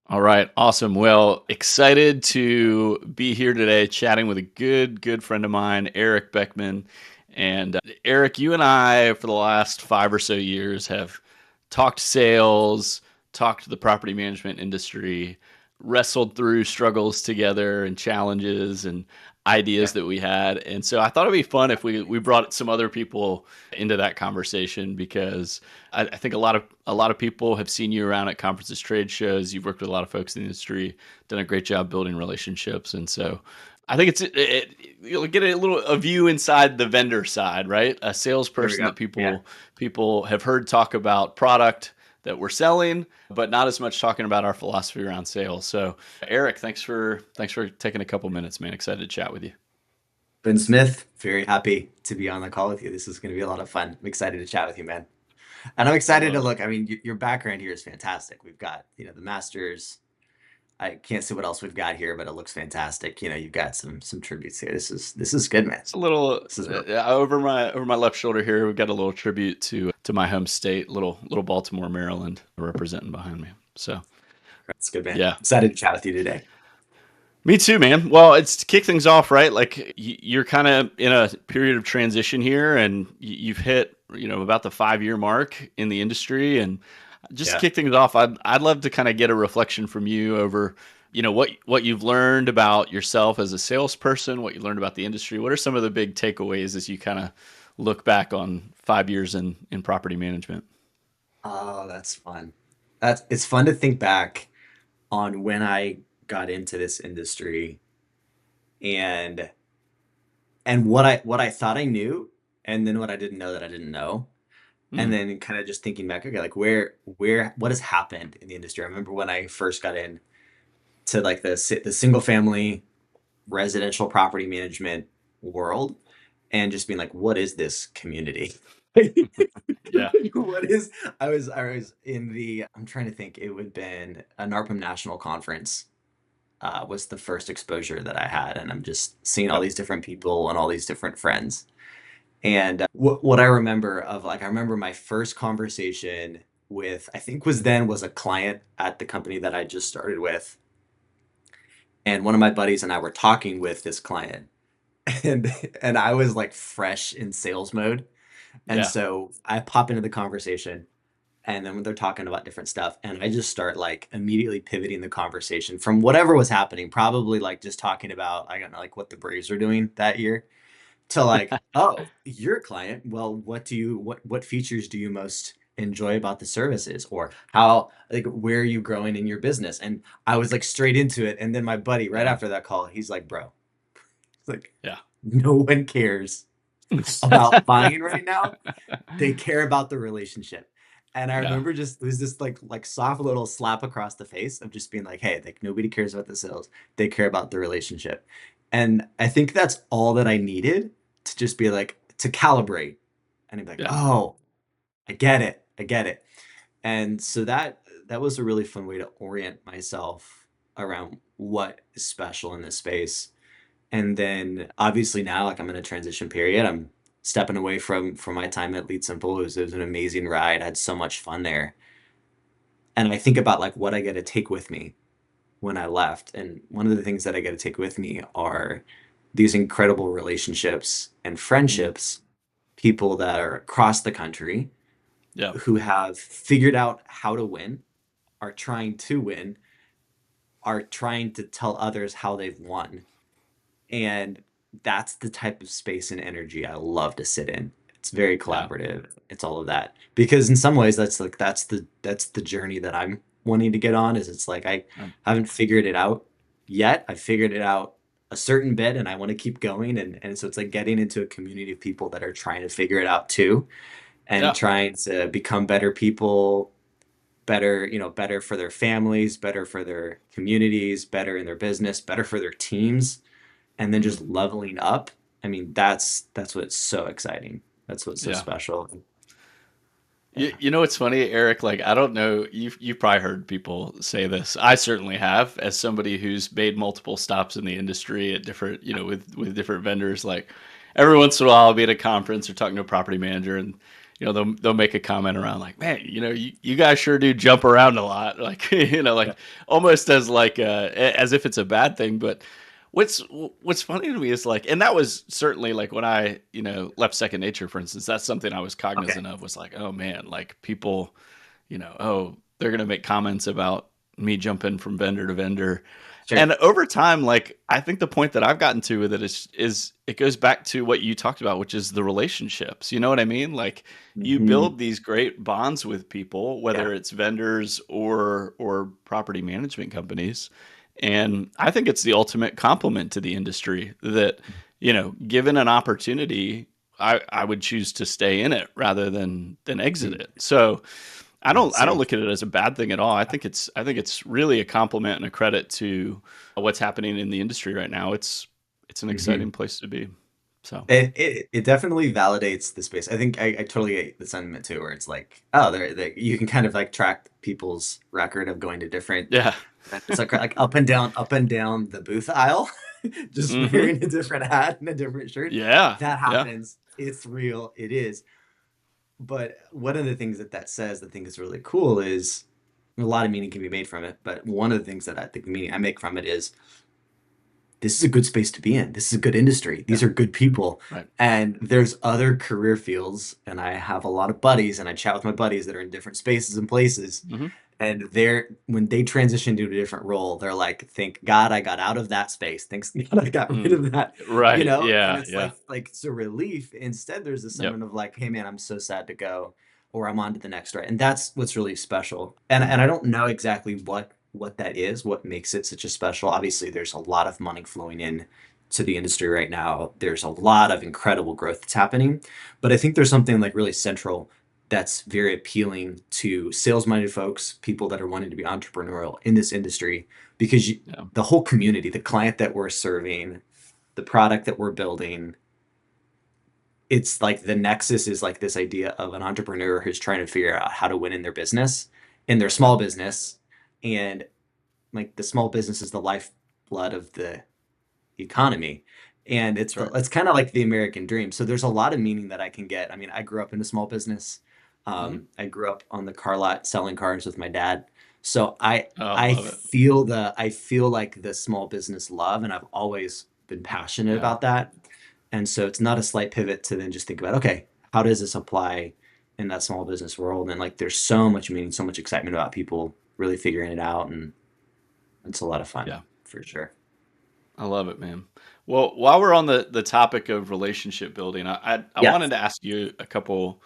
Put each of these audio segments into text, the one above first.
All right, awesome. Well, excited to be here today chatting with a good friend of mine, Eric Beckman. And Eric, you and I, for the last 5 or so years, have talked sales, talked to the property management industry, wrestled through struggles together and challenges and ideas Yeah. that we had. And so I thought it'd be fun if we brought some other people into that conversation because I think a lot of people have seen you around at conferences, trade shows. You've worked with a lot of folks in the industry, done a great job building relationships, and so I think you'll get a view inside the vendor side, right? A There we salesperson go. that Yeah. people have heard talk about product that we're selling, but not as much talking about our philosophy around sales. So, Eric, thanks for taking a couple minutes, man. Excited to chat with you. Ben Smith, very happy to be on the call with you. This is going to be a lot of fun. I'm excited to chat with you, man. And I'm I excited to love it. look. I mean, your background here is fantastic. We've got, the masters. I can't see what else we've got here, but it looks fantastic. You've got some tributes here. This is good, man. It's a little This is real. over my left shoulder here. We've got a little tribute to my home state, little Baltimore, Maryland, representing behind me. So It's good, man. yeah, Excited to chat with you today. me too, man. Well, it's to kick things off, right? Like you're kind of in a period of transition here, and you've hit about the 5 year mark in the industry, and just to Yeah. kick things off, I'd love to kind of get a reflection from you over what you've learned about yourself as a salesperson, what you learned about the industry. What are some of the big takeaways as you kind of look back on 5 years in property management? Oh, that's fun. It's fun to think back on when I got into this industry and what I thought I knew, and then what I didn't know that I didn't know. And Mm, then kind of just thinking back, okay, like what has happened in the industry? I remember when I first got in to like the single family residential property management world and just being like, what is this community? yeah. What is I was in the I'm trying to think, it would have been a NARPM national conference was the first exposure that I had. And I'm just seeing all Yep. these different people and all these different friends. And what I remember of like, I remember my first conversation with, I think was a client at the company that I just started with. And one of my buddies and I were talking with this client and and I was like fresh in sales mode. And Yeah. so I pop into the conversation and then when they're talking about different stuff and I just start like immediately pivoting the conversation from whatever was happening, probably like just talking about, I don't know, like what the Braves are doing that year to like, oh, you're a client. Well, what features do you most enjoy about the services or how like where are you growing in your business? And I was like straight into it. And then my buddy right Yeah. after that call, he's like, bro, it's like Yeah. no one cares about buying right now. They care about the relationship. And I Yeah. remember just it was this like soft little slap across the face of just being like, hey, like nobody cares about the sales. They care about the relationship. And I think that's all that I needed to just be like to calibrate and be like, Yeah. oh, I get it. I get it. And so that was a really fun way to orient myself around what is special in this space. And then obviously now, like I'm in a transition period. I'm stepping away from my time at LeadSimple. It was an amazing ride. I had so much fun there. And I think about like what I get to take with me when I left. And one of the things that I get to take with me are these incredible relationships and Mm, friendships, people that are across the country yeah. who have figured out how to win, are trying to win, are trying to tell others how they've won. And that's the type of space and energy I love to sit in. It's very Yeah. collaborative. It's all of that. Because in some ways that's like that's the journey that I'm wanting to get on is it's like I Um, haven't figured it out yet. I figured it out a certain bit and I want to keep going and so it's like getting into a community of people that are trying to figure it out too and yeah. trying to become better people, better, better for their families, better for their communities, better in their business, better for their teams and then Mm, just leveling up. I mean, that's what's so exciting. That's what's so yeah. special. You, Yeah. you know what's funny, Eric? Like I don't know, you've probably heard people say this. I certainly have, as somebody who's made multiple stops in the industry at different, with different vendors. Like every once in a while, I'll be at a conference or talking to a property manager, and they'll make a comment around like, man, you guys sure do jump around a lot, like Yeah. like almost as like as if it's a bad thing. But what's what's funny to me is like, and that was certainly like when I left Second Nature, for instance. That's something I was Okay. cognizant of, was like, oh man, like people, oh, they're gonna make comments about me jumping from vendor to vendor. Sure. And over time, like I think the point that I've gotten to with it is it goes back to what you talked about, which is the relationships. You know what I mean? Like you Hmm. build these great bonds with people, Yeah. whether it's vendors or property management companies. And I think it's the ultimate compliment to the industry that, given an opportunity, I would choose to stay in it rather than exit Mm. it. So I don't Same. look at it as a bad thing at all. I think it's really a compliment and a credit to what's happening in the industry right now. It's an Hmm. exciting place to be. So It definitely validates the space. I think I totally get the sentiment too, where it's like, oh, you can kind of like track people's record of going to different, yeah. it's like up and down the booth aisle, just Hmm. wearing a different hat and a different shirt. Yeah. That Yeah. happens. It's real. It is. But one of the things that says, I think is really cool, is a lot of meaning can be made from it. But one of the things that I think the meaning I make from it is, this is a good space to be in. This is a good industry. These Yeah. are good people. Right. And there's other career fields, and I have a lot of buddies, and I chat with my buddies that are in different spaces and places. Hmm. And when they transition to a different role, they're like, thank God I got out of that space. Thanks God I got rid Mm. of that, Right. And Yeah. it's Yeah. like it's a relief. Instead, there's this Yep. sentiment of like, hey man, I'm so sad to go, or I'm on to the next, right? And that's what's really special. And I don't know exactly what that is, what makes it such a special. Obviously, there's a lot of money flowing in to the industry right now. There's a lot of incredible growth that's happening. But I think there's something like really central that's very appealing to sales-minded folks, people that are wanting to be entrepreneurial in this industry, because Yeah. the whole community, the client that we're serving, the product that we're building, it's like the nexus is like this idea of an entrepreneur who's trying to figure out how to win in their business, in their Yeah. small business, and like the small business is the lifeblood of the economy. And That's right. it's kind of like the American dream. So there's a lot of meaning that I can get. I mean, I grew up in a small business. Hmm. I grew up on the car lot selling cars with my dad. So I Oh, I I love it. feel I feel like the small business love, and I've always been passionate Yeah. about that. And so it's not a slight pivot to then just think about, okay, how does this apply in that small business world? And like there's so much meaning, so much excitement about people really figuring it out, and it's a lot of fun Yeah. for sure. I love it, man. Well, while we're on the topic of relationship building, I Yeah. wanted to ask you a couple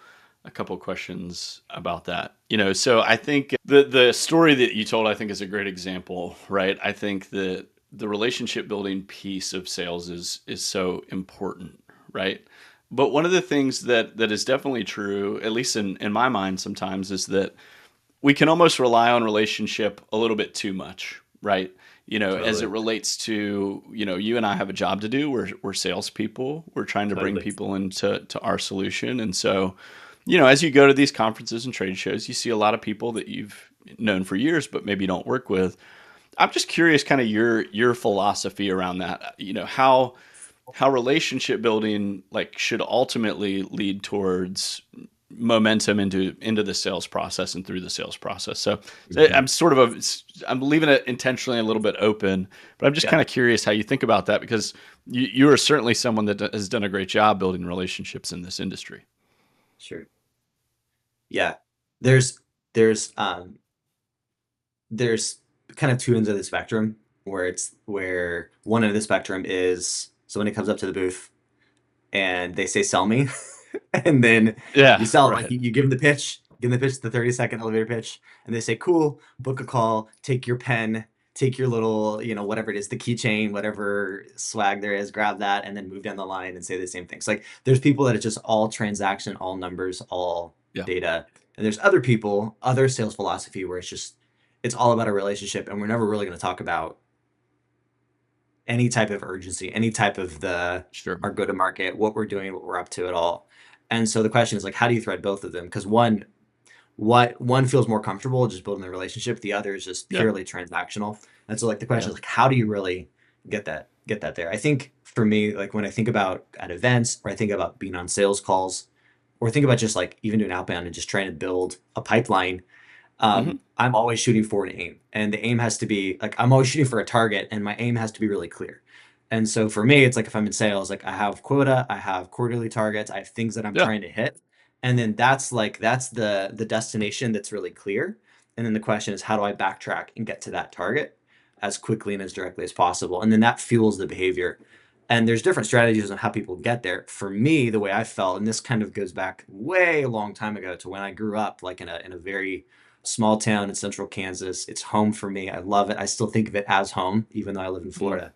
questions about that. So I think the story that you told, I think, is a great example, right? I think that the relationship building piece of sales is so important, right? But one of the things that is definitely true, at least in my mind sometimes, is that we can almost rely on relationship a little bit too much, right? As it Totally. relates to, you and I have a job to do. We're salespeople. We're trying to bring Totally. people into our solution. And so, as you go to these conferences and trade shows, you see a lot of people that you've known for years, but maybe don't work with. I'm just curious, kind of your philosophy around that. How relationship building like should ultimately lead towards momentum into the sales process and through the sales process. So Mhm. I'm leaving it intentionally a little bit open, but I'm just Yeah, kind of curious how you think about that, because you are certainly someone that has done a great job building relationships in this industry. sure. Yeah. There's there's um there's kind of two ends of the spectrum, where one end of the spectrum is somebody comes up to the booth and they say sell me, and then Yeah, you sell them, like right. you give them the pitch, the 30-second elevator pitch, and they say cool, book a call, take your pen, take your little, whatever it is, the keychain, whatever swag there is, grab that, and then move down the line and say the same things. Like there's people that it's just all transaction, all numbers, all Yeah, data. And there's other people, other sales philosophy, where it's all about a relationship, and we're never really going to talk about any type of urgency, any type of sure. our go to market, what we're doing, what we're up to at all. And so the question is like, how do you thread both of them? Because one feels more comfortable just building the relationship, the other is just Yeah, purely transactional. And so like the question yeah, is like, how do you really get that there? I think for me, like when I think about at events or I think about being on sales calls, or think about just like even doing outbound and just trying to build a pipeline. Hmm. I'm always shooting for an aim, and the aim has to be like I'm always shooting for a target, and my aim has to be really clear. And so for me, it's like if I'm in sales, like I have quota, I have quarterly targets, I have things that I'm Yeah. trying to hit, and then that's the destination that's really clear. And then the question is, how do I backtrack and get to that target as quickly and as directly as possible? And then that fuels the behavior. And there's different strategies on how people get there. For me, the way I felt, and this kind of goes back way a long time ago to when I grew up, like in a very small town in central Kansas. It's home for me. I love it. I still think of it as home, even though I live in Mm. Florida.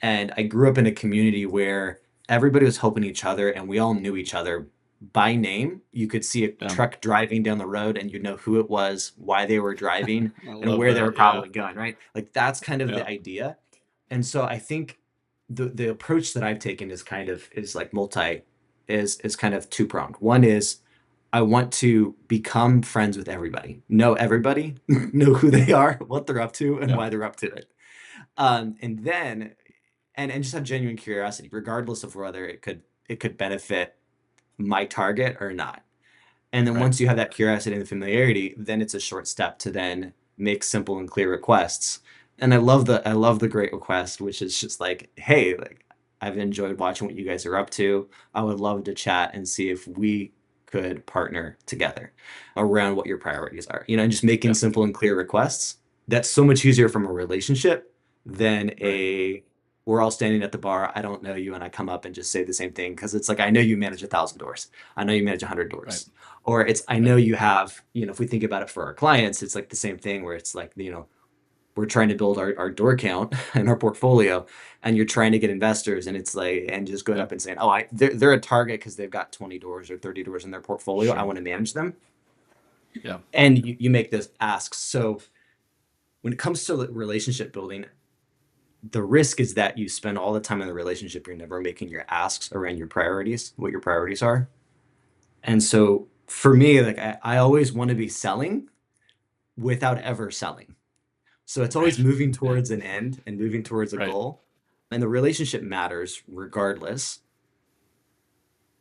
And I grew up in a community where everybody was helping each other and we all knew each other by name. You could see a Yeah. truck driving down the road and you'd know who it was, why they were driving, I and love where they were that. Yeah. probably going, right? Like that's kind of Yeah. the idea. And so I think the approach that I've taken is like multi is kind of two-pronged. One is I want to become friends with everybody, know everybody, know who they are, what they're up to, and Yeah. why they're up to it. And then and just have genuine curiosity, regardless of whether it could benefit my target or not. And then Right. once you have that curiosity and the familiarity, then it's a short step to then make simple and clear requests. And I love the great request, which is just like, hey, like I've enjoyed watching what you guys are up to. I would love to chat and see if we could partner together around what your priorities are. And just making Yeah. simple and clear requests. That's so much easier from a relationship than Right. we're all standing at the bar. I don't know you, and I come up and just say the same thing because it's like I know you manage 1,000 doors. I know you manage 100 Right. doors, or it's I Right. know you have, if we think about it for our clients, it's like the same thing where it's like, we're trying to build our door count and our portfolio, and you're trying to get investors, and it's like, and just going Yeah. up and saying, oh, they're a target because they've got 20 doors or 30 doors in their portfolio. I Sure. want to manage them. Yeah. And you make those asks. So when it comes to relationship building, the risk is that you spend all the time in the relationship, you're never making your asks around your priorities, what your priorities are. And so for me, like I always want to be selling without ever selling. So it's always Right. moving Yeah. towards an end and moving towards a Right. goal. And the relationship matters regardless.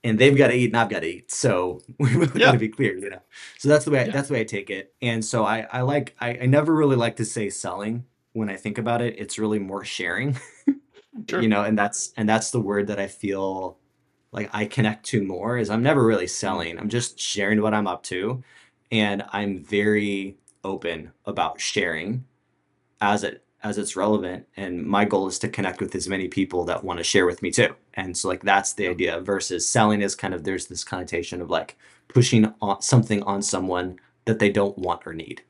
And they've got to eat and I've got to eat. So we've got to Yeah. be clear. So that's the way Yeah. that's the way I take it. And so I never really like to say selling when I think about it. It's really more sharing, Sure. and that's the word that I feel like I connect to more is I'm never really Mm. selling. I'm just sharing what I'm up to. And I'm very open about sharing as it's relevant. And my goal is to connect with as many people that want to share with me too. And so like that's the Yeah. idea versus selling is kind of there's this connotation of like pushing on something on someone that they don't want or need.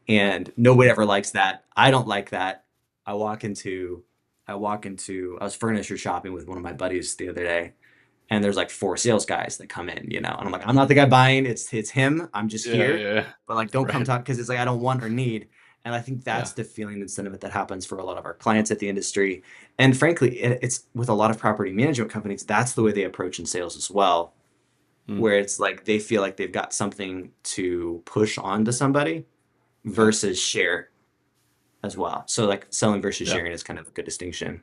Right. And nobody ever likes that. I don't like that. I walk into I was furniture shopping with one of my buddies the other day, and there's like four sales guys that come in, and I'm like, I'm not the guy buying, it's him. I'm just Yeah. here. Yeah. But like don't come Right. talk because it's like I don't want or need. And I think Yeah. that's the feeling and sentiment that happens for a lot of our clients at the industry. And frankly, it's with a lot of property management companies, that's the way they approach in sales as well, Mm. where it's like they feel like they've got something to push on to somebody Yeah. versus share as well. So like selling versus Yeah. sharing is kind of a good distinction.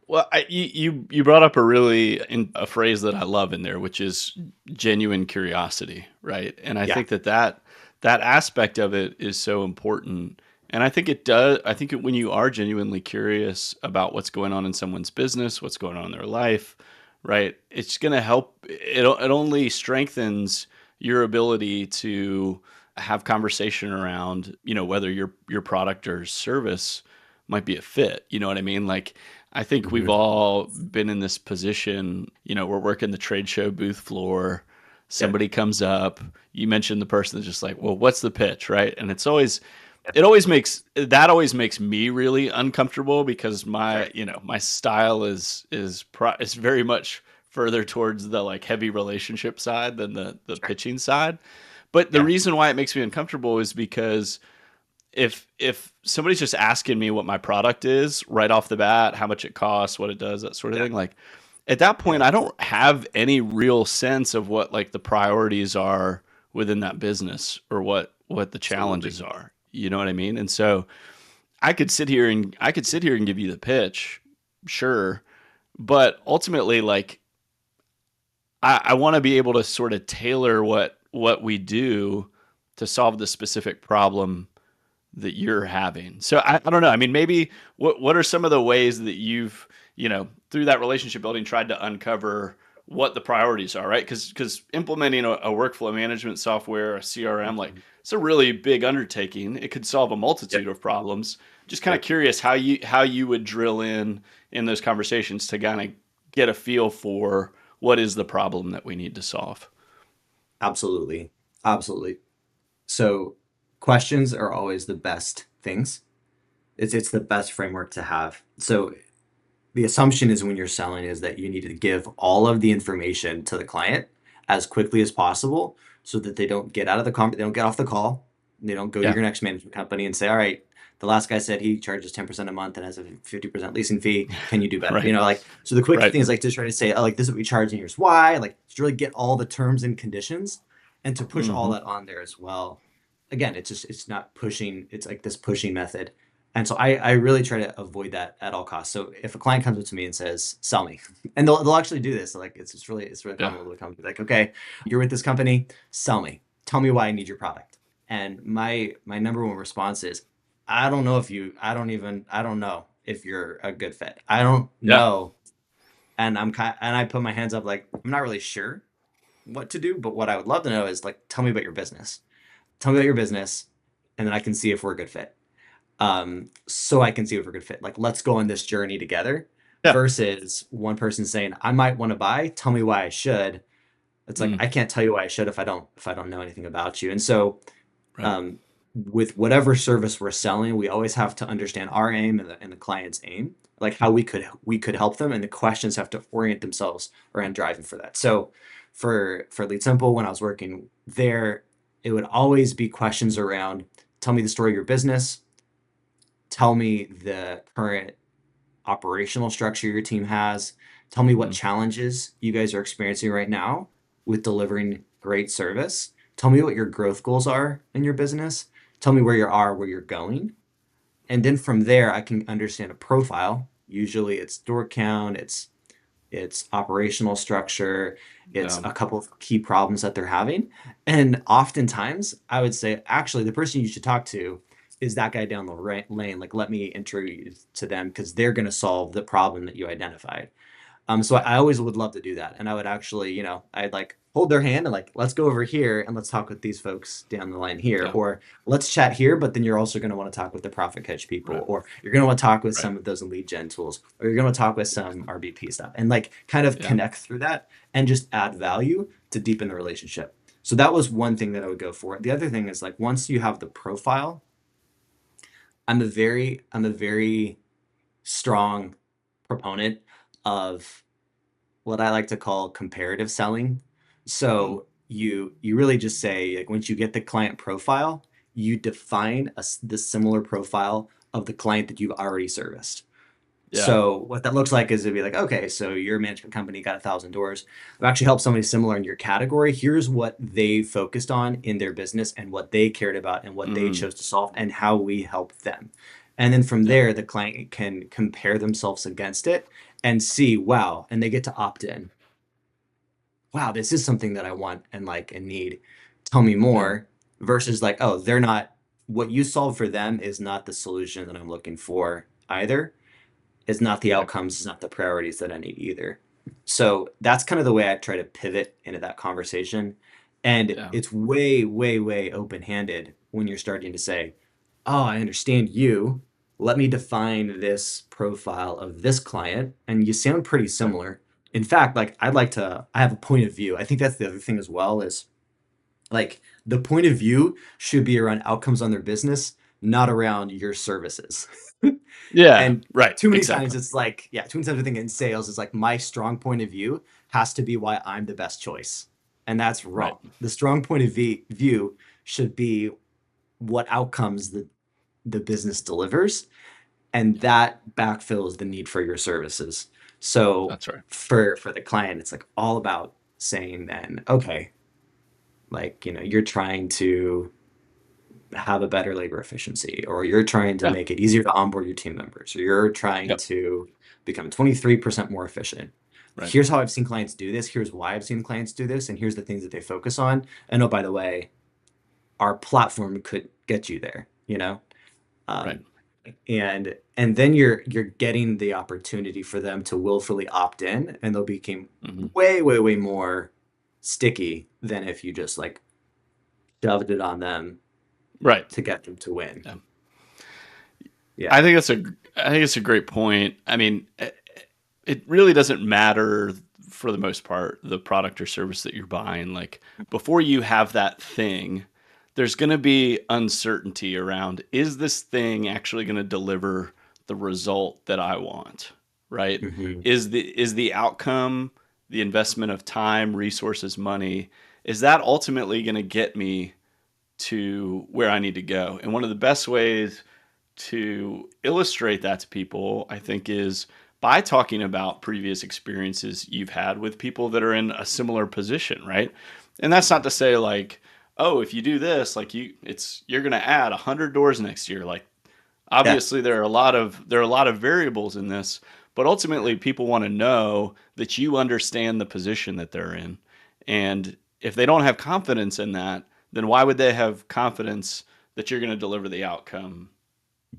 Well, you brought up a phrase that I love in there, which is genuine curiosity, right? And I Yeah. think that aspect of it is so important. And I think it does. I think when you are genuinely curious about what's going on in someone's business, what's going on in their life, right? It's going to help. It only strengthens your ability to have conversation around, whether your product or service might be a fit. You know what I mean? Like, I think we've Hmm. all been in this position. We're working the trade show booth floor. Yep. Somebody comes up. You mentioned the person that's just like, well, what's the pitch, right? And Yep. always makes me really uncomfortable because my, Right. my style is very much further towards the like heavy relationship side than the Sure. pitching side. But the Yeah. reason why it makes me uncomfortable is because if somebody's just asking me what my product is right off the bat, how much it costs, what it does, that sort of Yeah. thing, like at that point, Yeah. I don't have any real sense of what like the priorities are within that business or what the Absolutely. challenges are. You know what I mean? And so I could sit here and give you the pitch, sure, but ultimately, like I want to be able to sort of tailor what we do to solve the specific problem that you're having. So I don't know. I mean, maybe what are some of the ways that you've, through that relationship building tried to uncover what the priorities are, right? Because implementing a workflow management software, a CRM, like Mhm. it's a really big undertaking. It could solve a Yep. multitude of problems. Just kind of Yep. curious how you would drill in those conversations to kind of get a feel for what is the problem that we need to solve. Absolutely. Absolutely. So questions are always the best things. It's the best framework to have. So the assumption is when you're selling is that you need to give all of the information to the client as quickly as possible so that they don't get out of the they don't get off the call. They don't go to Yeah. your next management company and say, all right, the last guy said he charges 10% a month and has a 50% leasing fee. Can you do better? Right. Like, so the quick Right. thing is like to try to say, oh, like this is what we charge and here's why, like to really get all the terms and conditions and to push all Hmm. that on there as well. Again, it's not pushing, it's like this pushing method. And so I really try to avoid that at all costs. So if a client comes up to me and says, sell me, and they'll actually do this. Like it's really Yeah. common with a company. Like, okay, you're with this company, sell me. Tell me why I need your product. And my number one response is, I don't know if you're a good fit. I don't Yeah. know. And I put my hands up like I'm not really sure what to do, but what I would love to know is like tell me about your business. Tell me about your business, and then I can see if we're a good fit. So I can see if we're a good fit. Like, let's go on this journey together Yeah. versus one person saying, I might want to buy, tell me why I should. It's like, Mm, I can't tell you why I should if I don't know anything about you. And so, right. um, with whatever service we're selling, we always have to understand our aim and the client's aim, like how we could help them, and the questions have to orient themselves around driving for that. So, for LeadSimple, when I was working there, it would always be questions around, tell me the story of your business, tell me the current operational structure your team has. Tell me what Mm, challenges you guys are experiencing right now with delivering great service. Tell me what your growth goals are in your business. Tell me where you are, where you're going. And then from there, I can understand a profile. Usually it's door count, it's operational structure, it's yeah. a couple of key problems that they're having. And oftentimes, I would say, actually, the person you should talk to is that guy down the lane. Like, let me introduce you to them because they're going to solve the problem that you identified. So Right. I always would love to do that. And I would actually, I'd like hold their hand and like, let's go over here and let's talk with these folks down the line here. Yeah. Or let's chat here, but then you're also going to want to talk with the profit coach people, Right. or you're going to want to talk with Right. some of those lead gen tools, or you're going to talk with some RBP stuff and like kind of Yeah. connect through that and just add value to deepen the relationship. So that was one thing that I would go for. The other thing is like once you have the profile, I'm a very strong proponent of what I like to call comparative selling. Mm, So you really just say like once you get the client profile, you define the similar profile of the client that you've already serviced. yeah. So what that looks like is it'd be like, okay, so your management company got 1,000 doors. I've actually helped somebody similar in your category. Here's what they focused on in their business and what they cared about and what they Mm, chose to solve and how we help them. And then from yeah. there, the client can compare themselves against it and see, wow, and they get to opt in. Wow, this is something that I want and like and need. Tell me Yeah. more versus like, oh, they're not, what you solve for them is not the solution that I'm looking for either. It's not the Right. outcomes, it's not the priorities that I need either. So that's kind of the way I try to pivot into that conversation. And Yeah. it's way, way, way open handed when you're starting to say, oh, I understand you. Let me define this profile of this client. And you sound pretty Right. similar. In fact, like I have a point of view. I think that's the other thing as well is like the point of view should be around outcomes on their business, not around your services. Yeah. And Right. too many times Exactly. it's like, yeah, too many times I think in sales is like my strong point of view has to be why I'm the best choice. And that's Right. wrong. The strong point of view should be what outcomes the business delivers, and Yeah. that backfills the need for your services. So That's right. for the client, it's like all about saying then, okay, like, you're trying to have a better labor efficiency, or you're trying to Yeah. make it easier to onboard your team members, or you're trying Yep. to become 23% more efficient. Right. Here's how I've seen clients do this. Here's why I've seen clients do this. And here's the things that they focus on. And oh, by the way, our platform could get you there, you know? Right. Um, and then you're getting the opportunity for them to willfully opt in, and they'll become Hmm. way, way, way more sticky than if you just like shoved it on them Right. to get them to win. Yeah. Yeah. I think that's a I think it's a great point. I mean, it really doesn't matter for the most part the product or service that you're buying. Like before you have that thing, there's going to be uncertainty around is this thing actually going to deliver the result that I want, right? Hmm. Is the outcome, the investment of time, resources, money, is that ultimately going to get me to where I need to go? And one of the best ways to illustrate that to people, I think, is by talking about previous experiences you've had with people that are in a similar position, right? And that's not to say like, oh, if you do this, like you're going to add 100 doors next year. Like Yeah. obviously there are a lot of variables in this, but ultimately people want to know that you understand the position that they're in. And if they don't have confidence in that, then why would they have confidence that you're going to deliver the outcome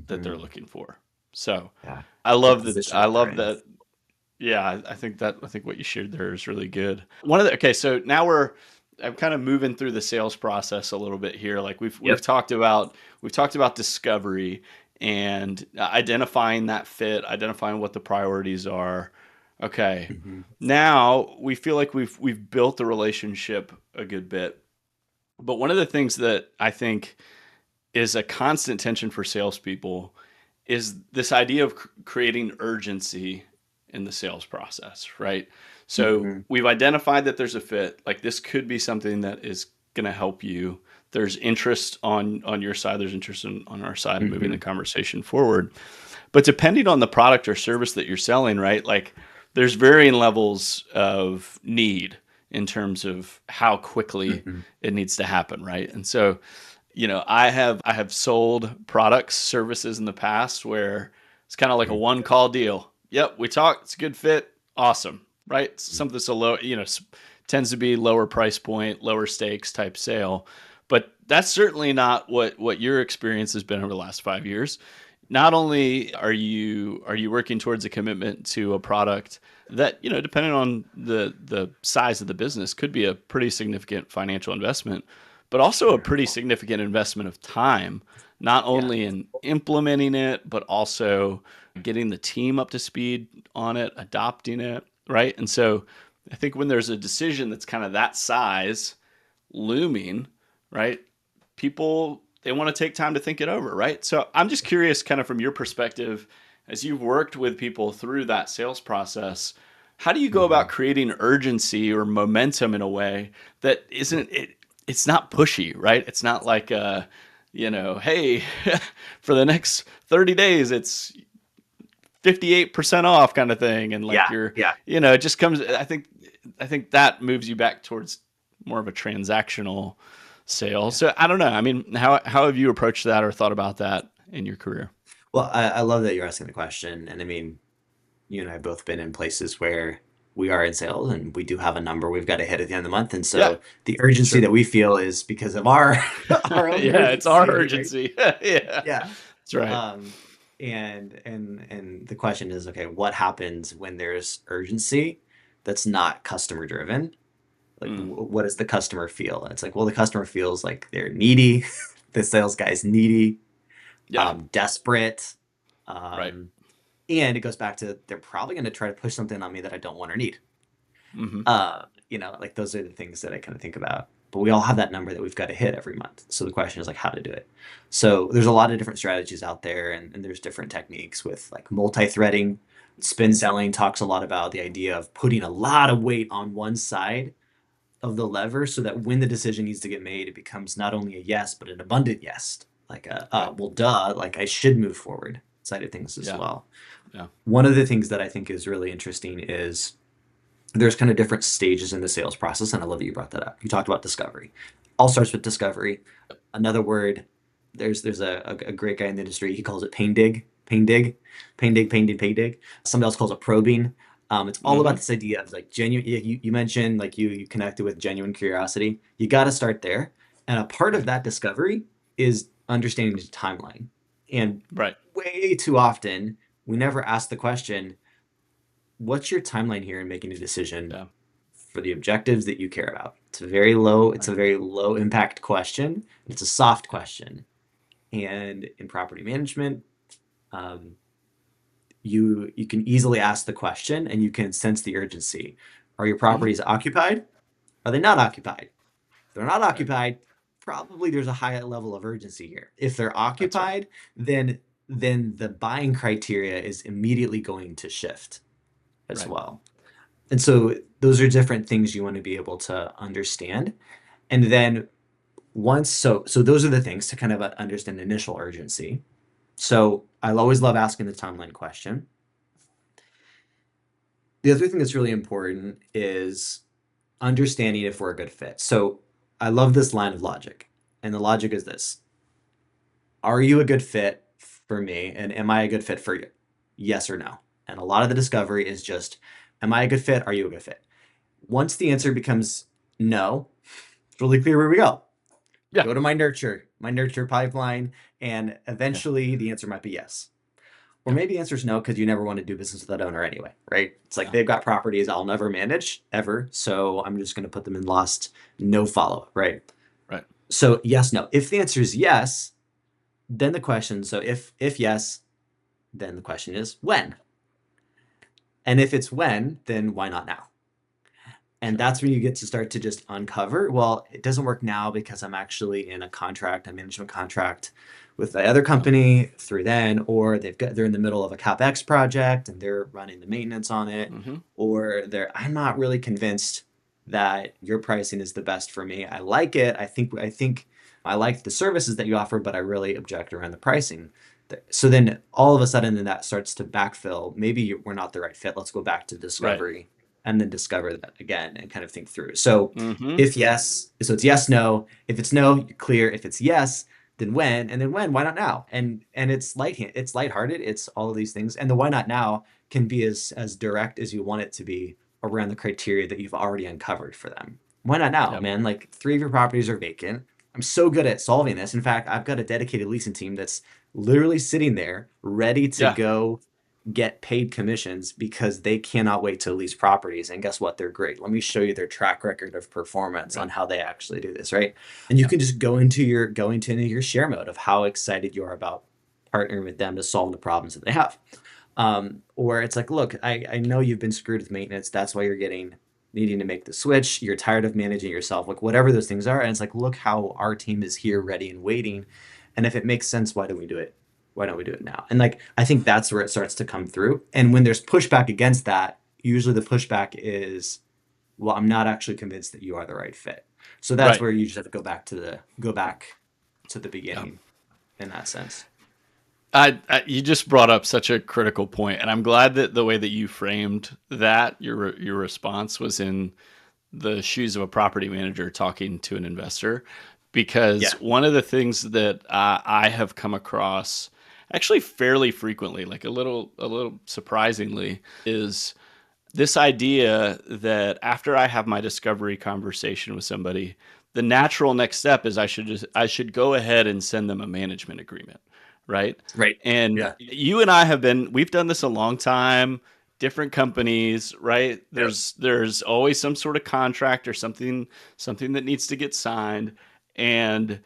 that they're Hmm. looking for? So Yeah. I The love that. position I that they're love in. that. Yeah, I think what you shared there is really good. One of the okay, so now I'm kind of moving through the sales process a little bit here. Like Yep. we've talked about discovery and identifying that fit, identifying what the priorities are. Okay, Hmm. now we feel like we've built the relationship a good bit. But one of the things that I think is a constant tension for salespeople is this idea of creating urgency in the sales process, right? So Hmm. we've identified that there's a fit. Like this could be something that is going to help you. There's interest on your side. There's interest on our side in moving the Hmm. conversation forward. But depending on the product or service that you're selling, right? Like there's varying levels of need in terms of how quickly Hmm. it needs to happen, right? And so I have sold products, services in the past where it's kind of like a one call deal. Yep, we talked, it's a good fit, awesome, right? Something so low, tends to be lower price point, lower stakes type sale. But that's certainly not what your experience has been over the last 5 years. Not only are you working towards a commitment to a product that, depending on the size of the business, could be a pretty significant financial investment, but also a Sure. pretty significant investment of time, not Yeah. only in implementing it, but also getting the team up to speed on it, adopting it, right? And so I think when there's a decision that's kind of that size looming, right? People they want to take time to think it over, right? So I'm just curious kind of from your perspective as you've worked with people through that sales process, how do you go about Hmm. creating urgency or momentum in a way that isn't it's not pushy, right? It's not like hey, for the next 30 days it's 58% off kind of thing and like Yeah. you're Yeah. it just comes I think that moves you back towards more of a transactional sale. Yeah. So I don't know. I mean, how have you approached that or thought about that in your career? Well, I love that you're asking the question. And I mean, you and I have both been in places where we are in sales and we do have a number we've got to hit at the end of the month. And Yeah, so the urgency sure. that we feel is because of our our own Yeah, it's our urgency, right? urgency. Yeah, Yeah. that's right. Um, and the question is, okay, what happens when there's urgency that's not customer driven? Like, Mm, what does the customer feel? It's like, well, the customer feels like they're needy. The sales guy's needy, yeah, desperate. right. Um, and it goes back to they're probably going to try to push something on me that I don't want or need. Hmm. Like those are the things that I kind of think about. But we all have that number that we've got to hit every month. So the question is like how to do it. So there's a lot of different strategies out there, and there's different techniques with like multi-threading. Spin selling talks a lot about the idea of putting a lot of weight on one side of the lever so that when the decision needs to get made, it becomes not only a yes, but an abundant yes. Like Right. well, duh, like I should move forward side of things as Yeah. well. Yeah. One of the things that I think is really interesting is there's kind of different stages in the sales process, and I love that you brought that up. You talked about discovery. All starts with discovery. Another word, there's a great guy in the industry. He calls it pain dig, pain dig, pain dig, pain dig, pain dig. Somebody else calls it probing. It's all about Mm-hmm. this idea of like genuine. You mentioned like you connected with genuine curiosity. You got to start there, and a part of Right. that discovery is understanding the timeline. And Right. way too often, we never ask the question, "What's your timeline here in making a decision Yeah. for the objectives that you care about?" It's a very low. It's Right. a very low impact question. It's a soft Yeah. question, and in property management, um, you can easily ask the question and you can sense the urgency. Are your Mm-hmm. properties occupied? Are they not occupied? If they're not Right. occupied, probably there's a high level of urgency here. If they're That's right. occupied, then the buying criteria is immediately going to shift as Right. well. And so those are different things you want to be able to understand. And then so those are the things to kind of understand initial urgency. So I'll always love asking the timeline question. The other thing that's really important is understanding if we're a good fit. So I love this line of logic. And the logic is this: are you a good fit for me? And am I a good fit for you? Yes or no. And a lot of the discovery is just, am I a good fit? Are you a good fit? Once the answer becomes no, it's really clear where we go. Yeah. Go to my nurture pipeline, and Yeah. eventually the answer might be yes. Or Yeah. maybe the answer is no because you never want to do business with that owner anyway, right? It's like Yeah. they've got properties I'll never manage ever, so I'm just going to put them in lost, no follow up, right? Right. So yes, no. If the answer is yes, then the question, so if yes, then the question is when. And if it's when, then why not now? And Okay. that's when you get to start to just uncover, well, it doesn't work now because I'm actually in a management contract with the other Yeah. company through then, or they're in the middle of a CapEx project and they're running the maintenance on it, Mm-hmm. or I'm not really convinced that your pricing is the best for me. I like it. I think I like the services that you offer, but I really object around the pricing. So then all of a sudden then that starts to backfill. Maybe we're not the right fit. Let's go back to Right. discovery and then discover that again and kind of think through. So Mm-hmm. if yes, so it's yes, no. If it's no, you're clear. If it's yes, then when, and then when, why not now? And it's lighthearted. It's all of these things. And the why not now can be as direct as you want it to be around the criteria that you've already uncovered for them. Why not now, Yep. man? Like 3 of your properties are vacant. I'm so good at solving this. In fact, I've got a dedicated leasing team that's literally sitting there ready to Yeah. go get paid commissions because they cannot wait to lease properties. And guess what? They're great. Let me show you their track record of performance on Right. how they actually do this, right? And you Yeah. can just go into your share mode of how excited you are about partnering with them to solve the problems that they have. Or it's like, look, I know you've been screwed with maintenance. That's why you're needing to make the switch. You're tired of managing yourself, like whatever those things are. And it's like, look how our team is here ready and waiting. And if it makes sense, why don't we do it? Why don't we do it now? And like, I think that's where it starts to come through. And when there's pushback against that, usually the pushback is, well, I'm not actually convinced that you are the right fit. So that's Right. where you just have to go back to the Yeah. beginning in that sense. You just brought up such a critical point, and I'm glad that the way that you framed that your response was in the shoes of a property manager talking to an investor, because Yeah. one of the things that I have come across actually fairly frequently, like a little surprisingly, is this idea that after I have my discovery conversation with somebody, the natural next step is I should go ahead and send them a management agreement, right? Right. And Yeah. you and I we've done this a long time, different companies, right? Yep. There's always some sort of contract or something that needs to get signed. And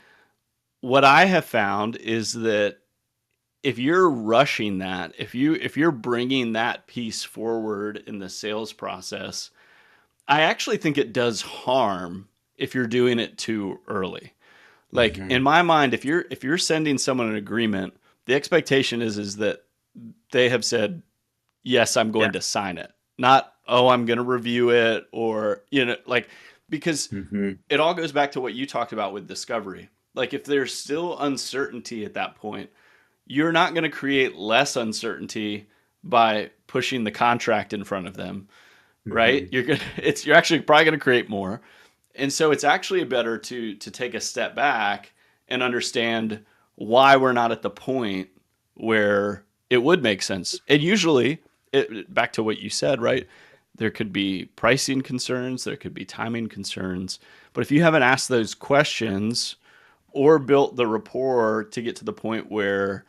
what I have found is that if you're rushing that, if you're bringing that piece forward in the sales process, I actually think it does harm if you're doing it too early. Like Hmm. in my mind, if you're sending someone an agreement, the expectation is that they have said, yes, I'm Yeah. going to sign it. Not, oh, I'm going to review it, or like, because Hmm. it all goes back to what you talked about with discovery. Like if there's still uncertainty at that point, you're not going to create less uncertainty by pushing the contract in front of them, right? Hmm. You're actually probably going to create more. And so it's actually better to take a step back and understand why we're not at the point where it would make sense. And usually back to what you said, right? There could be pricing concerns, there could be timing concerns, but if you haven't asked those questions or built the rapport to get to the point where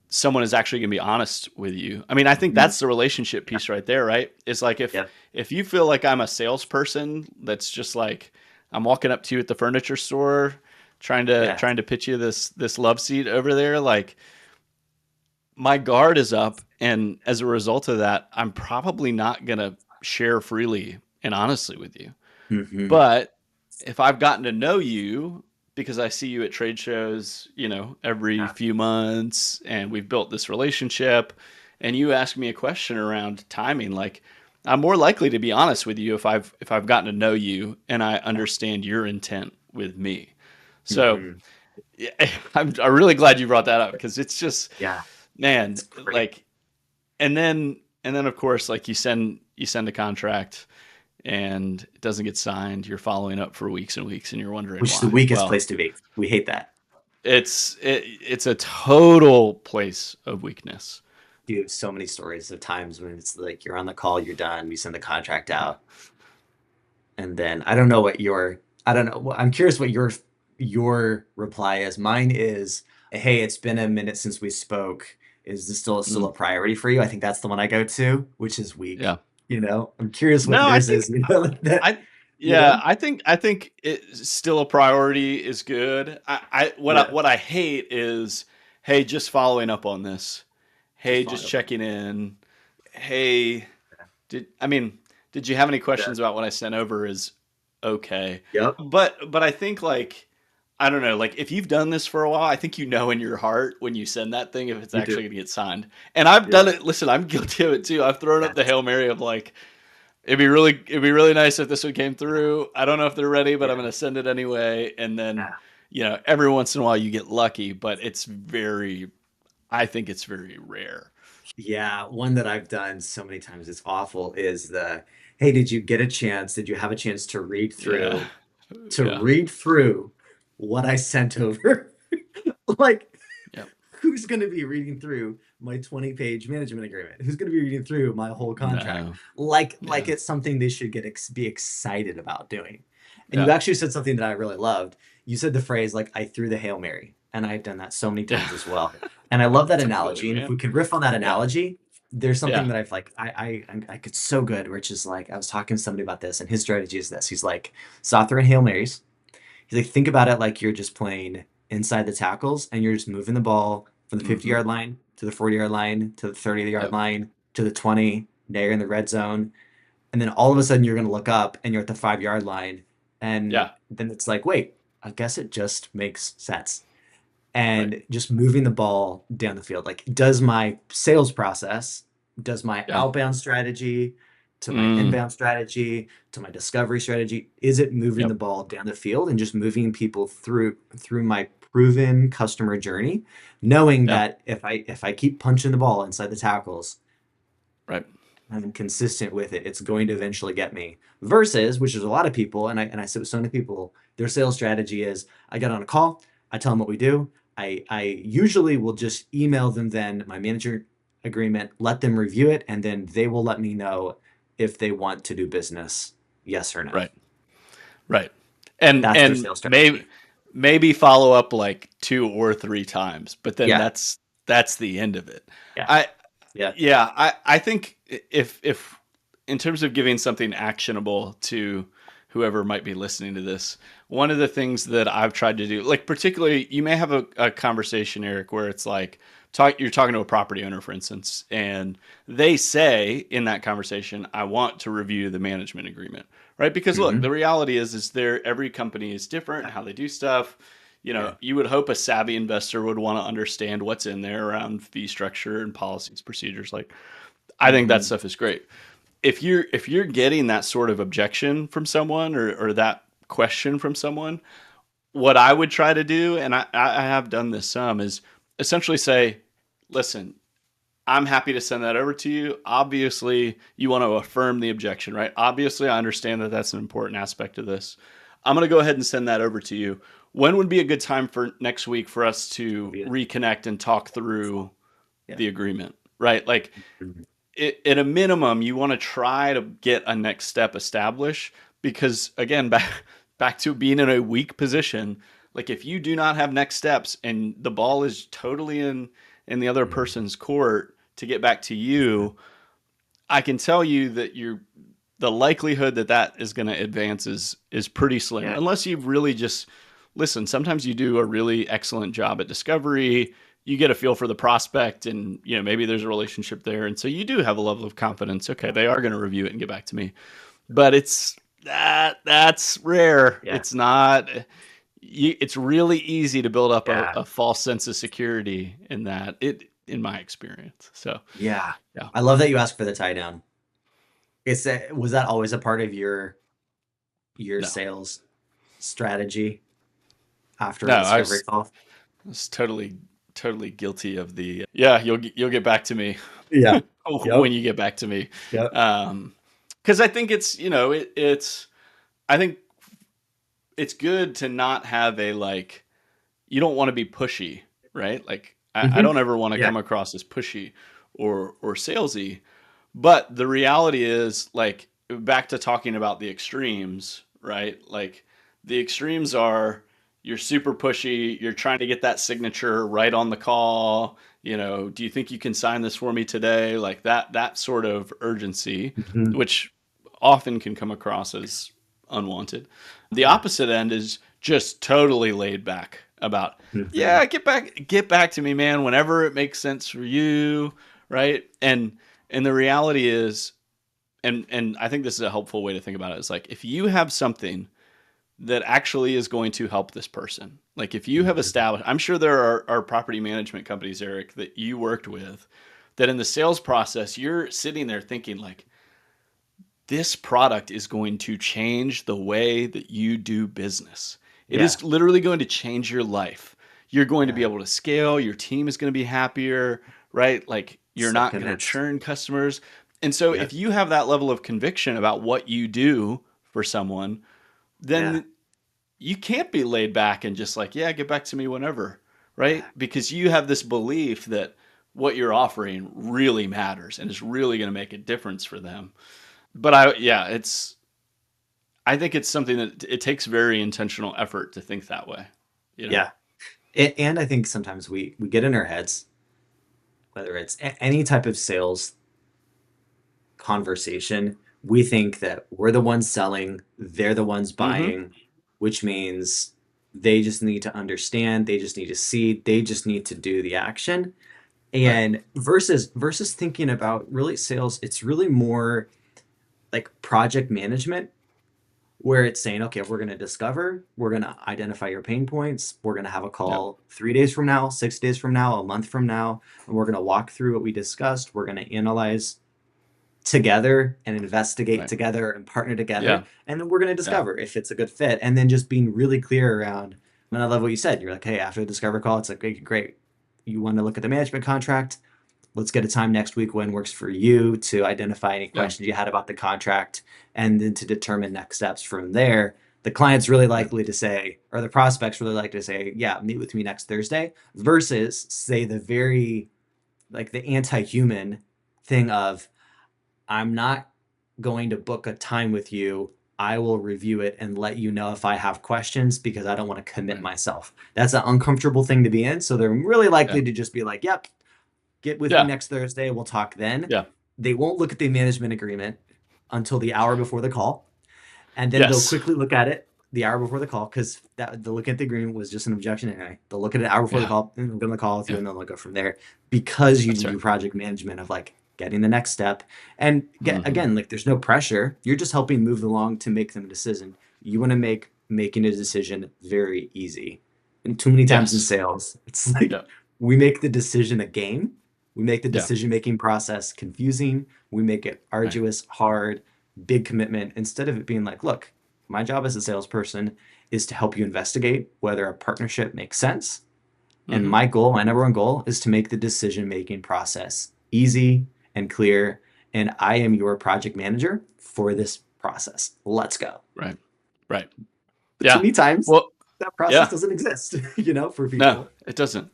someone is actually going to be honest with you. I mean, I think Mhm. that's the relationship Yeah. piece right there, right? It's like Yep. if you feel like I'm a salesperson that's just like I'm walking up to you at the furniture store Yeah. trying to pitch you this love seat over there, like my guard is up, and as a result of that, I'm probably not going to share freely and honestly with you. Hmm. But if I've gotten to know you because I see you at trade shows, every Yeah. few months and we've built this relationship and you ask me a question around timing, like I'm more likely to be honest with you if I've gotten to know you and I Yeah. understand your intent with me. So, Hmm. yeah, I'm really glad you brought that up because it's just, Yeah. man, It's great. like and then of course like you send a contract and it doesn't get signed, you're following up for weeks and weeks and you're wondering Which is the why. weakest Well, place to be. We hate that. it's a total place of weakness. You have so many stories of times when it's like you're on the call, you're done, we send the contract Yeah. out, and then I don't know what your I don't know. I'm curious what your reply is. Mine is, "Hey, it's been a minute since we spoke. Is this still Mm, a priority for you?" I think that's the one I go to, which is weak. yeah. I'm curious what No, I yours think is. Like that. I You yeah, know? I think it's still a priority is good. I what I Yeah. what I hate is, hey, just following up on this. Just Hey, following just up on checking in. Hey, that. did you have any Yeah. questions about what I sent over? Is okay. Yep. But I think like I don't know, like if you've done this for a while, I think you know in your heart when you send that thing if it's You actually do. going to get signed. And I've done Yeah. it. Listen, I'm guilty of it too. I've thrown up the Yes. Hail Mary of like it'd be really nice if this one came through. I don't know if they're ready, but I'm Yeah. going to send it anyway. And then, Yeah. every once in a while you get lucky, but I think it's very rare. Yeah, one that I've done so many times, it's awful, is hey, did you get a chance? Did you have a chance to Yeah. Yeah. read through what I sent over? Like, Yep. who's going to be reading through my 20-page management agreement? Who's going to be reading through my whole contract? No. Like Yeah. it's something they should be excited about doing. And you Yeah. actually said something that I really loved. You said the phrase like I threw the Hail Mary, and I've done that so many Yeah. times as well. And I love that Totally, analogy. And if man. we could riff on that Yeah. analogy, there's something Yeah. that I've like I could so good, which is like I was talking to somebody about this, and his strategy is this. He's like, stop throwing Hail Marys. He's like, think about it like you're just playing inside the tackles and you're just moving the ball from the 50 Mm-hmm. yard line to the 40-yard line to the 30-yard Yep. line to the 20. Now you're in the red zone. And then all of a sudden you're going to look up and you're at the 5-yard line. And Yeah. then it's like, wait, I guess it just makes sense. Right. And just moving the ball down the field. Like, does my sales process, does my Yeah. outbound strategy to my Mm. inbound strategy to my discovery strategy, is it moving the Yep. ball down the field and just moving people through my proven customer journey, knowing Yeah. that if I keep punching the ball inside the tackles, Right. I'm consistent with it, it's going to eventually get me. Versus, which is a lot of people, and I sit with so many people, their sales strategy is I get on a call, I tell them what we do. I usually will just email them then my manager agreement, let them review it, and then they will let me know if they want to do business, yes or no. Right. Right. And That's their and sales maybe strategy. maybe follow up like two or three times, but then Yeah, that's the end of it. yeah, I yeah. Yeah, I think if in terms of giving something actionable to whoever might be listening to this, one of the things that I've tried to do, like particularly, you may have a conversation, Eric, where it's like you're talking to a property owner, for instance, and they say in that conversation, "I want to review the management agreement," right? Because look, Hmm. the reality is every company is different in Yeah, how they do stuff. yeah. You would hope a savvy investor would want to understand what's in there around fee structure and policies, procedures. Like, I think that Hmm. stuff is great. If you're getting that sort of objection from someone or that question from someone, what I would try to do, and I have done this some, is essentially say, listen, I'm happy to send that over to you. Obviously, you want to affirm the objection, right? Obviously, I understand that that's an important aspect of this. I'm going to go ahead and send that over to you. When would be a good time for next week for us That'd to be reconnect and talk through awesome. Yeah. the agreement, right? Like, Mhm. at a minimum, you want to try to get a next step established because, again, back to being in a weak position. Like if you do not have next steps and the ball is totally in the other Mhm. person's court to get back to you, I can tell you that the likelihood that that is going to advance is pretty slim Yeah. unless you've really just listen. Sometimes you do a really excellent job at discovery. You get a feel for the prospect, and maybe there's a relationship there, and so you do have a level of confidence. Okay, they are going to review it and get back to me, but that's rare. Yeah. It's not. It's really easy to build up Yeah. a false sense of security in that. In my experience. So Yeah. yeah, I love that you asked for the tie down. Was that always a part of your no, sales strategy after no. a I discovery was call? totally guilty of the yeah, you'll get back to me Yeah. when Yep. you get back to me. Yep. Because I think it's I think it's good to not have a like you don't want to be pushy, right? Like I Hmm. don't ever want to Yeah. come across as pushy or salesy. But the reality is, like, back to talking about the extremes, right? Like, the extremes are you're super pushy, you're trying to get that signature right on the call. Do you think you can sign this for me today? Like that sort of urgency, Hmm. which often can come across as unwanted. The Yeah. opposite end is just totally laid back about, Hmm. yeah, get back to me, man, whenever it makes sense for you, right? And the reality is, and I think this is a helpful way to think about it, is like if you have something that actually is going to help this person, like if you have Hmm. established, I'm sure there are property management companies, Eric, that you worked with, that in the sales process, you're sitting there thinking like, this product is going to change the way that you do business. It Yeah. is literally going to change your life. You're going to be Yeah. able to scale, your team is going to be happier, right? Like you're So not going to convinced. churn customers. And so if Yep. you have that level of conviction about what you do for someone, Yeah. then you can't be laid back and just like, yeah, get back to me whenever, Yeah. right? Because you have this belief that what you're offering really matters and is really going to make a difference for them. But I think it's something that it takes very intentional effort to think that way, you know? Yeah. And I think sometimes we get in our heads, whether it's any type of sales conversation, we think that we're the ones selling, they're the ones Mm-hmm. buying, which means they just need to understand, they just need to see, they just need to do the action. Right. And versus thinking about really sales, it's really more like project management where it's saying, okay, we're going to discover, we're going to identify your pain points, we're going to have a Yep. call 3 days from now, 6 days from now, a month from now, and we're going to walk through what we discussed. We're going to analyze together and investigate Right. together and partner together. Yeah. And then we're going to Yeah. discover if it's a good fit. And then just being really clear around, and I love what you said. You're like, hey, after the discover call, it's like, okay, great. You want to look at the management contract? Let's get a time next week when works for you to identify any Yeah. questions you had about the contract and then to determine next steps from there. The client's really Right. likely to say, or the prospect's really likely to say, yeah, meet with me next Thursday, versus say the very like the anti-human thing of I'm not going to book a time with you. I will review it and let you know if I have questions because I don't want to commit Right. myself. That's an uncomfortable thing to be in. So they're really Yeah. likely to just be like, yep, get with me Yeah. next Thursday. We'll talk then. Yeah. They won't look at the management agreement until the hour before the call. And then they'll Yes. quickly look at it the hour before the call because that the look at the agreement was just an objection anyway. They'll look at it an hour before the Yeah. call, and we're going to call with you, Yeah. and then they'll go from there because you That's do right. project management of like getting the next step. And get Mm-hmm. again, like there's no pressure. You're just helping move along to make them a decision. You want to make making a decision very easy. And too many times in Yes. sales, it's like Yeah. we make the decision a game. We make the Yeah. decision making process confusing. We make it Right. arduous, hard, big commitment instead of it being like, look, my job as a salesperson is to help you investigate whether a partnership makes sense. And Mm-hmm. my goal, my number one goal, is to make the decision making process easy and clear. And I am your project manager for this process. Let's go. Right. Right. But too Yeah. many times Well, that process yeah. doesn't exist, for No, people. it doesn't.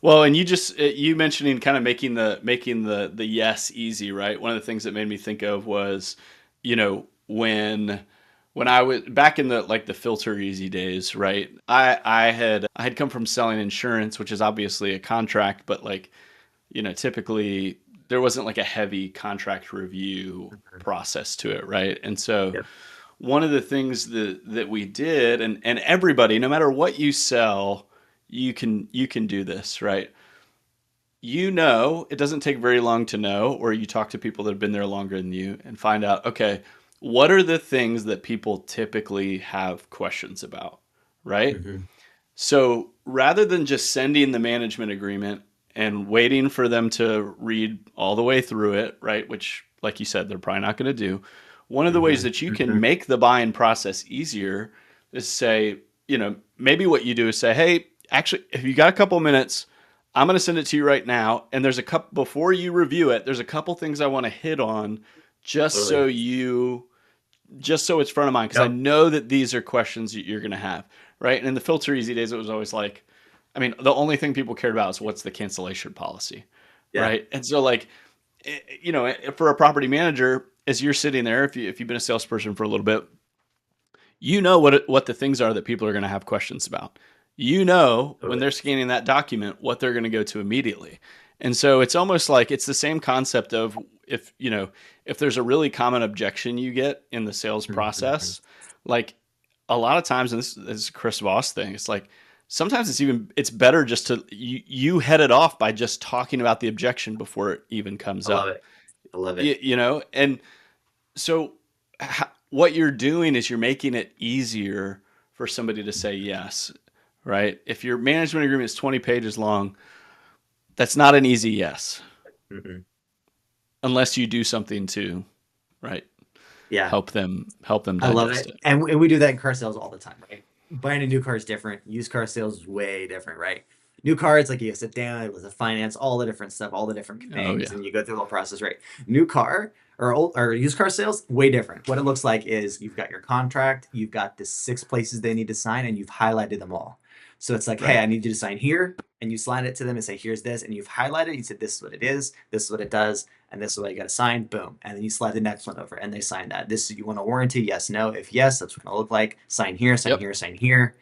Well, and you mentioning kind of making the yes easy, right? One of the things that made me think of was, when I was back in the like the filter easy days, right? I had come from selling insurance, which is obviously a contract, but like, typically there wasn't like a heavy contract review Mhm. process to it, right? And so Yep. one of the things that we did, and everybody, no matter what you sell, you can do this, right? It doesn't take very long to know, or you talk to people that have been there longer than you and find out, okay, what are the things that people typically have questions about, right? Hmm. So rather than just sending the management agreement and waiting for them to read all the way through it, right? Which, like you said, they're probably not going to do. One of the ways Hmm. that you can Hmm. make the buying process easier is say, maybe what you do is say, hey, actually, if you got a couple minutes, I'm going to send it to you right now. And there's a couple, before you review it, there's a couple things I want to hit on just so Totally. you just so it's front of mind because I Yep. know that these are questions that you're going to have, right? And in the filter easy days, it was always like, I mean, the only thing people cared about is what's the cancellation policy, Yeah. right? And so like, for a property manager, as you're sitting there, if you've been a salesperson for a little bit, what the things are that people are going to have questions about. When Totally. they're scanning that document what they're going to go to immediately. And so it's almost like it's the same concept of if there's a really common objection you get in the sales Hmm. process, like a lot of times, and this is a Chris Voss thing, it's like sometimes it's better just to you head it off by just talking about the objection before it even comes I love up. it. I love it. And so what you're doing is you're making it easier for somebody to say yes, right? If your management agreement is 20 pages long, that's not an easy yes Hmm. unless you do something to, right, Yeah. help them I love digest it. it. And we do that in car sales all the time, right? Buying a new car is different. Used car sales is way different, right? New car, it's like you sit down with the finance, all the different stuff, all the different Oh things, yeah. and you go through the whole process, right? New car or used car sales, way different. What it looks like is you've got your contract, you've got the 6 places they need to sign, and you've highlighted them all. So it's like, hey, Right. I need you to sign here, and you slide it to them and say, here's this, and you've highlighted, you said this is what it is, this is what it does, and this is what you got to sign. Boom. And then you slide the next one over and they sign that. This is you want a warranty? Yes, no. If yes, that's what it's going to look like. Sign here, sign Yep. here, sign here.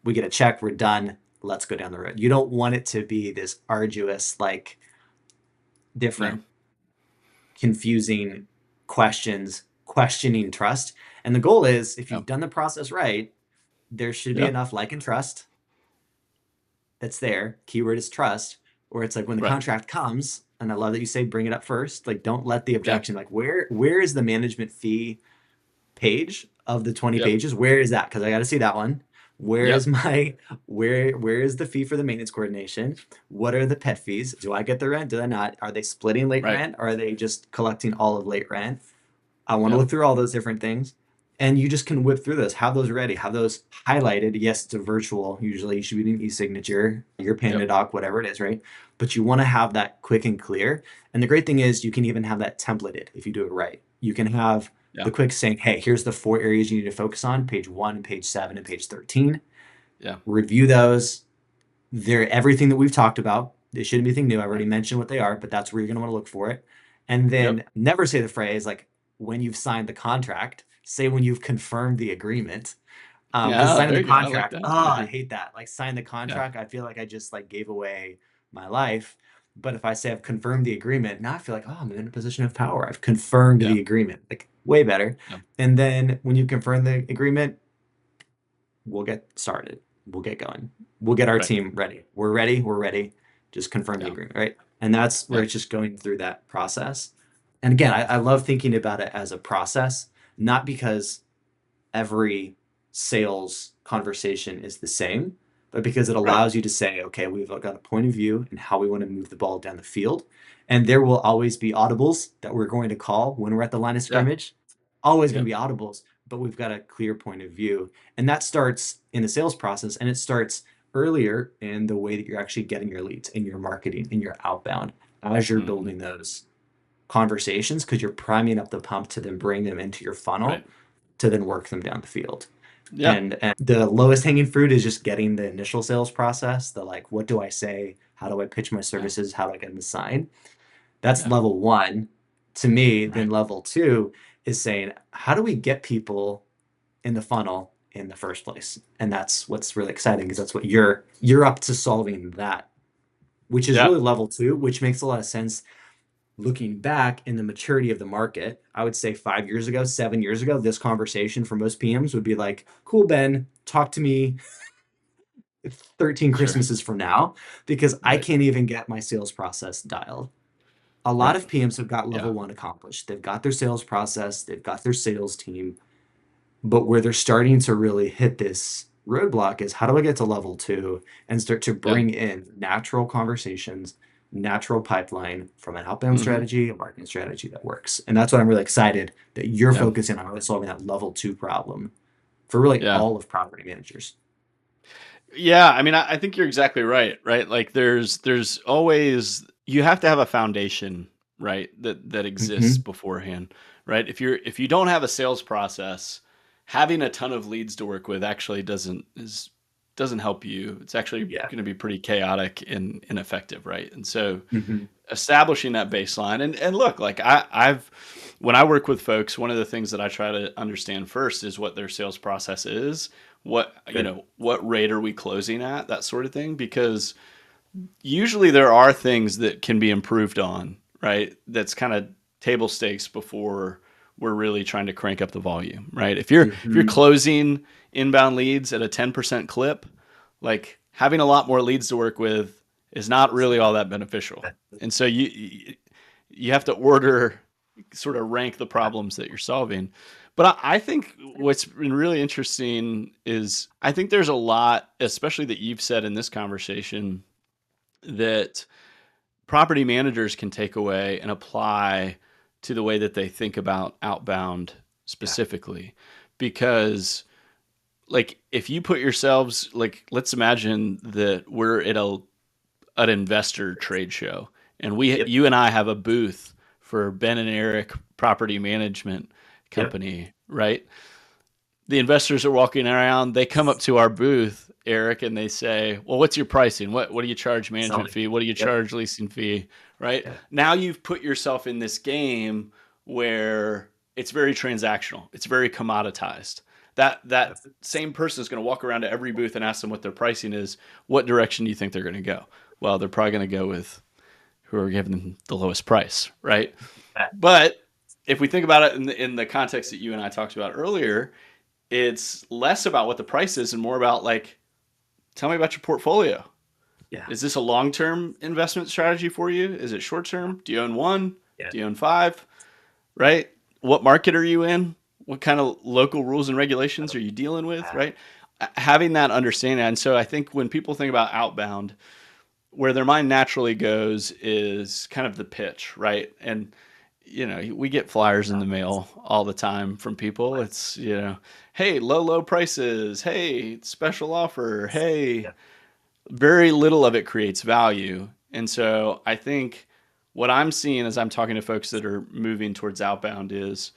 We get a check. We're done. Let's go down the road. You don't want it to be this arduous, like No. different, confusing questions, questioning trust. And the goal is if Yep. you've done the process right, there should be Yep. enough like and trust that's there. Keyword is trust, where it's like when the Right. contract comes, and I love that you say bring it up first. Like don't let the Yep. objection, like where is the management fee page of the 20 Yep. pages? Where is that? Because I got to see that one. Where is Yep. my where is the fee for the maintenance coordination? What are the pet fees? Do I get the rent? Do I not? Are they splitting late Right. rent? Or are they just collecting all of late rent? I want to Yep. look through all those different things. And you just can whip through those, have those ready, have those highlighted. Yes, it's a virtual. Usually you should be an e-signature, your Panda Yep. doc, whatever it is, right? But you want to have that quick and clear. And the great thing is you can even have that templated if you do it right. You can have the Yeah. quick saying, hey, here's the 4 areas you need to focus on, page 1, page 7, and page 13. Yeah. Review those. They're everything that we've talked about. They shouldn't be anything new. I already Right. mentioned what they are, but that's where you're going to want to look for it. And then Yep. never say the phrase like when you've signed the contract, say when you've confirmed the agreement. Because Yeah. signing There the you go. I like contract, that. oh, I Uh-huh. hate that. Like sign the Yeah. contract, I feel like I just like gave away my life. But if I say I've confirmed the agreement, now I feel like, oh, I'm in a position of power. I've confirmed Yeah. the agreement. Like way better. Yeah. And then when you confirm the agreement, we'll get started. We'll get going. We'll get our Right. team ready. We're ready. We're ready. Just confirm the Yeah. agreement, right? And that's where Yep. it's just going through that process. And again, I love thinking about it as a process, not because every sales conversation is the same, but because it Right. allows you to say, okay, we've got a point of view and how we want to move the ball down the field. And there will always be audibles that we're going to call when we're at the line of Yeah. scrimmage. Always going to Yep. be audibles, but we've got a clear point of view. And that starts in the sales process and it starts earlier in the way that you're actually getting your leads in your marketing, in your outbound, as you're Hmm. building those conversations, because you're priming up the pump to then bring them into your funnel Right. to then work them down the field. Yeah. And the lowest hanging fruit is just getting the initial sales process, the like, what do I say? How do I pitch my Yeah. services? How do I get them signed? That's Yeah. level one to me. Then Right. level two is saying, how do we get people in the funnel in the first place? And that's what's really exciting because that's what you're up to solving that, which is Yeah. really level two, which makes a lot of sense looking back in the maturity of the market. I would say 5 years ago, 7 years ago, this conversation for most PMs would be like, cool, Ben, talk to me 13 Sure. Christmases from now because I Right. can't even get my sales process dialed. A lot Right. of PMs have got Yeah. level one accomplished. They've got their sales process, they've got their sales team, but where they're starting to really hit this roadblock is how do I get to level two and start to Yeah. bring in natural conversations, natural pipeline from an outbound Hmm. strategy, a marketing strategy that works. And that's what I'm really excited that you're Yeah. focusing on really solving that level two problem for really Yeah. all of property managers. Yeah, I mean, I think you're exactly right, right? Like there's always you have to have a foundation, right? That exists Hmm. beforehand, right? If you don't have a sales process, having a ton of leads to work with actually doesn't help you. It's actually Yeah. going to be pretty chaotic and ineffective, right? And so Hmm. establishing that baseline and look, like I've when I work with folks, one of the things that I try to understand first is what their sales process is, what Good. what rate are we closing at, that sort of thing, because usually there are things that can be improved on, right? That's kind of table stakes before we're really trying to crank up the volume, right? If you're Hmm. closing inbound leads at a 10% clip, like having a lot more leads to work with is not really all that beneficial. And so you have to order, sort of rank the problems that you're solving. But I think what's been really interesting is I think there's a lot, especially that you've said in this conversation, that property managers can take away and apply to the way that they think about outbound Yeah. specifically. Because, like, if you put yourselves, like, let's imagine that we're at an investor trade show and Yep. you and I have a booth for Ben and Eric Property Management Yep. Company, right? The investors are walking around. They come up to our booth, Eric, and they say, "Well, what's your pricing? What do you charge Sell management me. fee? What do you Yep. charge leasing fee?" Right Yeah. now, you've put yourself in this game where it's very transactional. It's very commoditized. That Yep. same person is going to walk around to every booth and ask them what their pricing is. What direction do you think they're going to go? Well, they're probably going to go with who are giving them the lowest price, right? But if we think about it in the context that you and I talked about earlier, it's less about what the price is and more about, like, tell me about your portfolio. Yeah. Is this a long-term investment strategy for you? Is it short-term? Do you own one? Yeah. Do you own five? Right? What market are you in? What kind of local rules and regulations are you dealing with? Yeah. Right? Having that understanding. And so I think when people think about outbound, where their mind naturally goes is kind of the pitch, right? And we get flyers in the mail all the time from people. It's, hey, low prices, hey, special offer, hey, Yeah. very little of it creates value. And so I think what I'm seeing as I'm talking to folks that are moving towards outbound is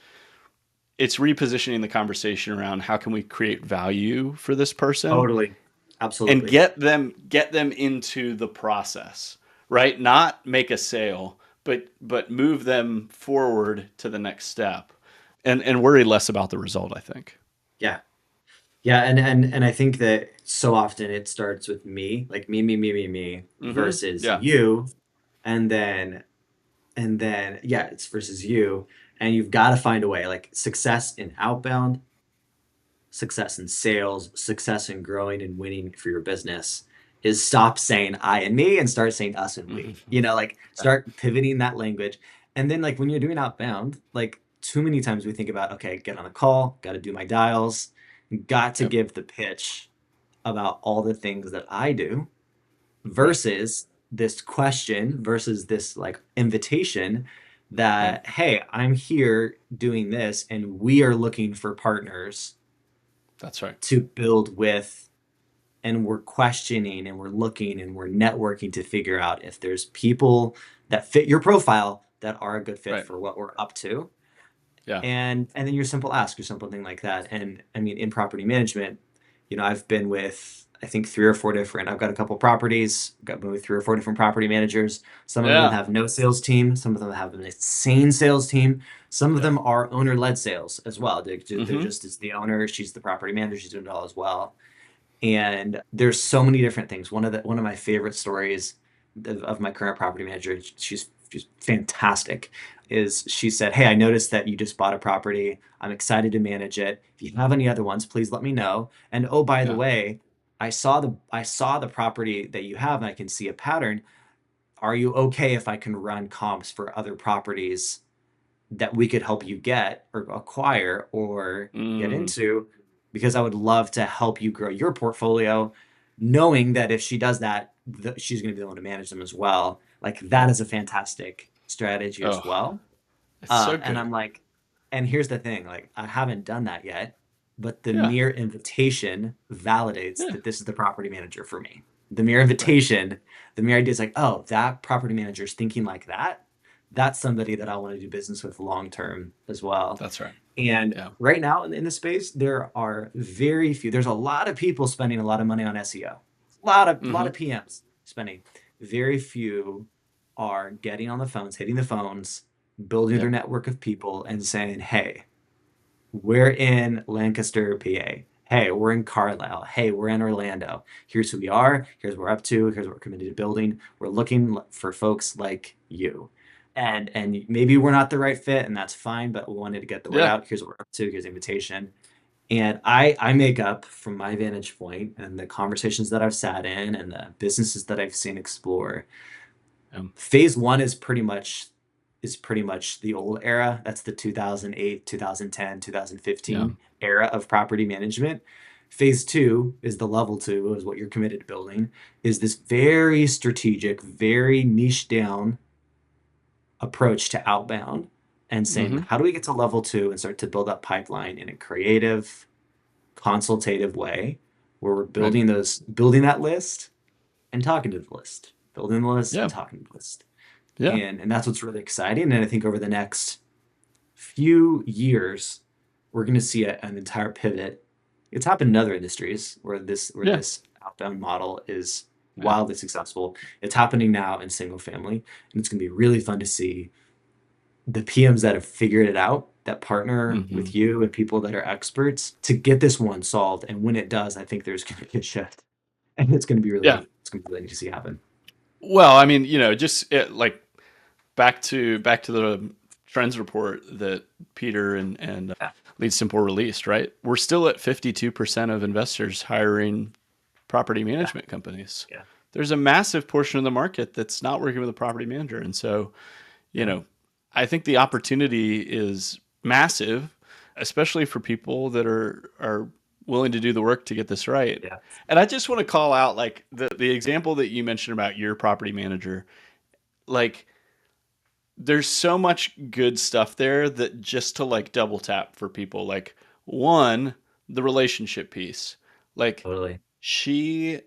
it's repositioning the conversation around how can we create value for this person Totally. and Absolutely. get them into the process, right? Not make a sale, but move them forward to the next step, and worry less about the result, I think. Yeah. Yeah. And I think that so often it starts with me, like me Mm-hmm. versus Yeah. you. And then yeah, it's versus you. And you've got to find a way, like success in outbound, success in sales, success in growing and winning for your business is stop saying I and me and start saying us and we. Mm-hmm. Like Yeah. start pivoting that language. And then like when you're doing outbound, like too many times we think about, okay, get on a call, got to do my dials, got to Yep. give the pitch about all the things that I do Right. versus this question versus this like invitation Right. that, hey, I'm here doing this and we are looking for partners That's right. to build with, and we're questioning and we're looking and we're networking to figure out if there's people that fit your profile that are a good fit Right. for what we're up to. Yeah. And then your simple ask or something like that. And I mean in property management, I've been with I think three or four different. I've got a couple properties, got maybe three or four different property managers. Some of them Yeah. have no sales team. Some of them have an insane sales team. Some of Yeah. them are owner-led sales as well. They're Mm-hmm. just as the owner. She's the property manager. She's doing it all as well. And there's so many different things. One of my favorite stories of my current property manager, she's fantastic, is she said, "Hey, I noticed that you just bought a property. I'm excited to manage it. If you have any other ones, please let me know. And oh, by the Yeah. way, I saw the property that you have, and I can see a pattern. Are you okay if I can run comps for other properties that we could help you get or acquire or get Mm. into, because I would love to help you grow your portfolio, knowing that if she does that, she's going to be the one to manage them as well. Like that Yep. is a fantastic strategy as Oh, well. it's so And good. I'm like, and here's the thing, like I haven't done that yet, but the Yeah. mere invitation validates Yeah. that this is the property manager for me. The mere Right. invitation, the mere idea is like, oh, that property manager is thinking like that. That's somebody that I want to do business with long term as well. That's right. And Yeah. right now in the space, there are very few. There's a lot of people spending a lot of money on SEO. A lot of Mm-hmm. PMs spending. Very few are getting on the phones, hitting the phones, building their Yep. network of people and saying, "Hey, we're in Lancaster, PA. Hey, we're in Carlisle. Hey, we're in Orlando. Here's who we are. Here's what we're up to. Here's what we're committed to building. We're looking for folks like you. And maybe we're not the right fit, and that's fine, but we wanted to get the word Yeah. out. Here's what we're up to. Here's the invitation." And I make up from my vantage point and the conversations that I've sat in and the businesses that I've seen explore. Yeah. Phase one is pretty much the old era. That's the 2008, 2010, Yeah. 2015 era of property management. Phase two is the level two, is what you're committed to building, is this very strategic, very niche down approach to outbound and saying, Mm-hmm. how do we get to level two and start to build up pipeline in a creative, consultative way where we're Right. building that list and talking to the list, building the list and Yeah. talking to the list. Yeah. And that's what's really exciting. And I think over the next few years, we're going to see an entire pivot. It's happened in other industries where Yeah. this outbound model is Yeah. wildly successful. It's happening now in single family, and it's going to be really fun to see the PMs that have figured it out, that partner Mm-hmm. with you and people that are experts to get this one solved. And when it does, I think there's going to be a shift, and Yeah. it's going to be really neat to see happen. Well, I mean, just like back to the trends report that Peter and Yeah, LeadSimple released, right? We're still at 52% of investors hiring property yeah, management companies. yeah, There's a massive portion of the market that's not working with a property manager. And so, you yeah. know, I think the opportunity is massive, especially for people that are willing to do the work to get this right. Yeah. And I just want to call out like the example that you mentioned about your property manager. Like there's so much good stuff there that just to like double tap for people. Like one, the relationship piece. Like Totally. she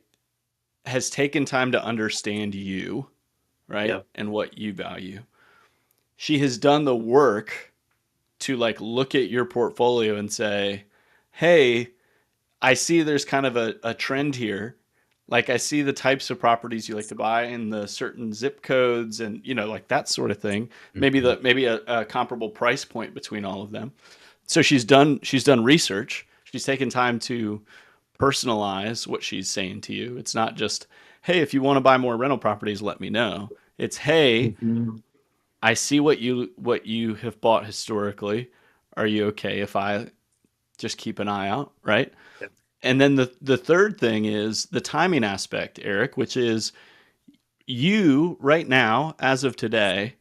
has taken time to understand you, right? Yep. And what you value. She has done the work to like look at your portfolio and say, "Hey, I see there's kind of a trend here. Like I see the types of properties you like to buy and the certain zip codes and like that sort of thing. Mhm. Maybe a comparable price point between all of them." So she's done research. She's taken time to personalize what she's saying to you. It's not just, "Hey, if you want to buy more rental properties, let me know." It's, "Hey, Mhm. I see what you have bought historically. Are you okay if I just keep an eye out?" Right? Yep. And then the third thing is the timing aspect, Eric, which is you right now, as of today,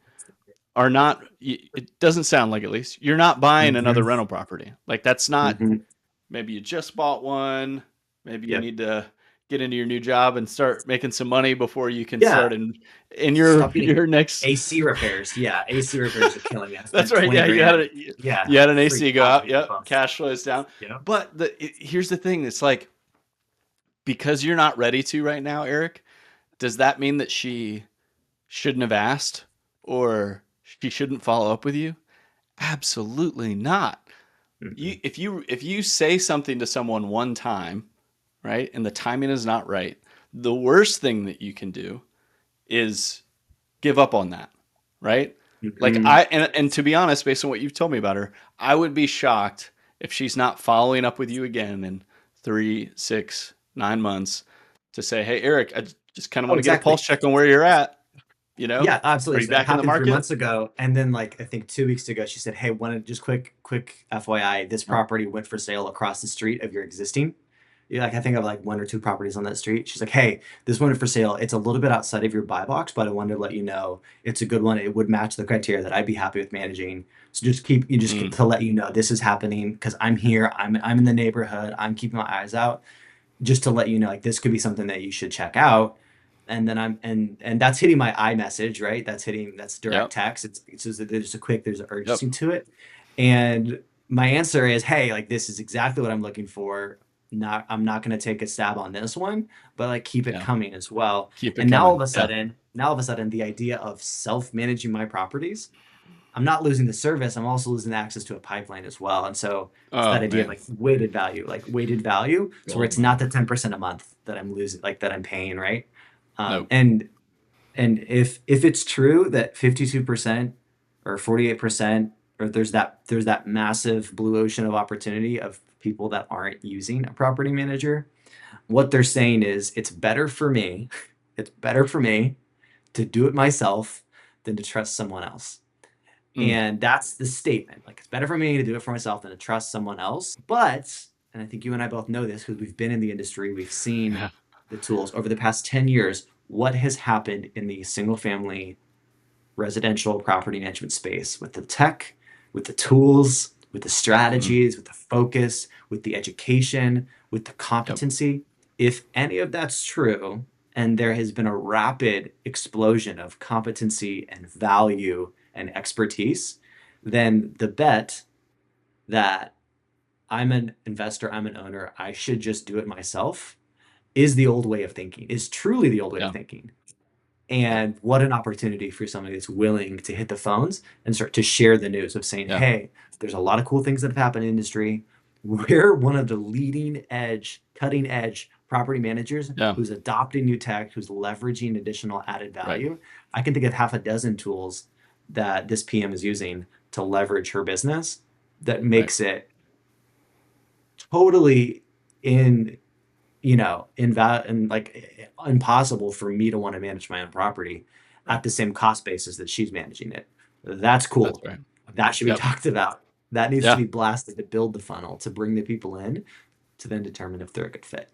are not. It doesn't sound like, at least you're not buying Mhm. another rental property. Like that's not. Mhm. Maybe you just bought one. Maybe you Yep. need to get into your new job and start making some money before you can Yeah. start in your Stop getting your next. AC repairs. Yeah, AC repairs are killing me. I That's spent right. 20 Yeah, you had grand. a Yeah, you had an AC freaked go out out. when it Yep, bumps. cash flows down. Yep. But here's the thing. It's like, because you're not ready to right now, Eric. Does that mean that she shouldn't have asked, or she shouldn't follow up with you? Absolutely not. Mhm. If you say something to someone one time, right? And the timing is not right. The worst thing that you can do is give up on that, right? Like Hmm. and to be honest, based on what you've told me about her, I would be shocked if she's not following up with you again in 3, 6, 9 months to say, "Hey, Eric, I just kind of Oh, want to get a pulse exactly. check on where you're at. You know, Yeah, are absolutely. you So it back in the happened three market?" months ago, and then like I think 2 weeks ago, she said, "Hey, one just quick FYI, this Yep. property went for sale across the street of your existing." Yeah, like I think of like one or two properties on that street. She's like, "Hey, this one for sale. It's a little bit outside of your buy box, but I wanted to let you know it's a good one. It would match the criteria that I'd be happy with managing. So Mm, to let you know this is happening because I'm here. I'm in the neighborhood. I'm keeping my eyes out." Just to let you know, like this could be something that you should check out. And then and that's hitting my iMessage, right? That's direct yep. text. It's just there's a quick, there's an Yep. urgency to it. And my answer is, hey, like this is exactly what I'm looking for. I'm not gonna take a stab on this one, but like keep it Yeah. coming as well. Keep it And coming. Yeah. now all of a sudden, the idea of self-managing my properties, I'm not losing the service. I'm also losing access to a pipeline as well. And so it's that Oh idea of man. like weighted value. So where Gold it's not mine. the 10% a month that I'm losing, like that I'm paying, right? Um, Nope. and if it's true that 52% or 48%, or there's that massive blue ocean of opportunity of people that aren't using a property manager, what they're saying is it's better for me, it's better for me to do it myself than to trust someone else. Mm. And that's the statement. Like, it's better for me to do it for myself than to trust someone else. But, and I think you and I both know this because we've been in the industry, we've seen Yeah. the tools over the past 10 years. What has happened in the single family residential property management space with the tech, with the tools, with the Mm. strategies, with the focus, with the education, with the Yep. competency? If any of that's true, and there has been a rapid explosion of competency and value and expertise, then the bet that I'm an investor, I'm an owner, I should just do it myself is the old way of thinking, is truly the old way of Yeah. thinking. Yeah. And what an opportunity for somebody that's willing to hit the phones and start to share the news of saying, Yeah. hey, there's a lot of cool things that have happened in the industry. We're one of the leading edge, cutting edge property managers Yeah. who's adopting new tech, who's leveraging additional added Right. value. I can think of half a dozen tools that this PM is using to leverage her business that Right. makes it totally in and like impossible for me to want to manage my own property Right. at the same cost basis that she's managing it. That's That's cool. right. That should be Yep. talked about. That needs to Yeah. be blasted to build the funnel, to bring the people in, to then determine if they're a good fit.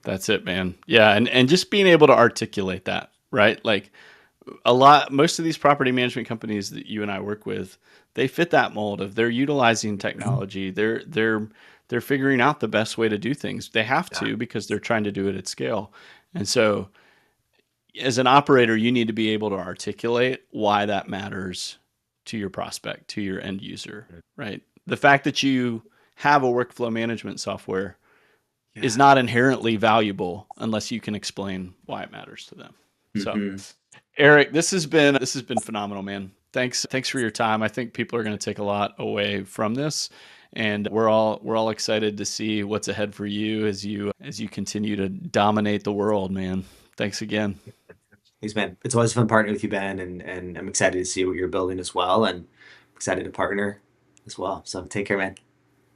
That's it, man. Yeah, and just being able to articulate that, right? Like most of these property management companies that you and I work with, they fit that mold of they're utilizing technology. They're figuring out the best way to do things. They have Yeah. to because they're trying to do it at scale. And so as an operator, you need to be able to articulate why that matters to your prospect, to your end user, right? The fact that you have a workflow management software is Yeah. not inherently valuable unless you can explain why it matters to them. So, Hmm. Eric, this has been phenomenal, man. Thanks for your time. I think people are going to take a lot away from this, and we're all excited to see what's ahead for you as you continue to dominate the world, man. Thanks again. Thanks, man. It's always fun partnering with you, Ben, and I'm excited to see what you're building as well, and excited to partner as well. So take care, man.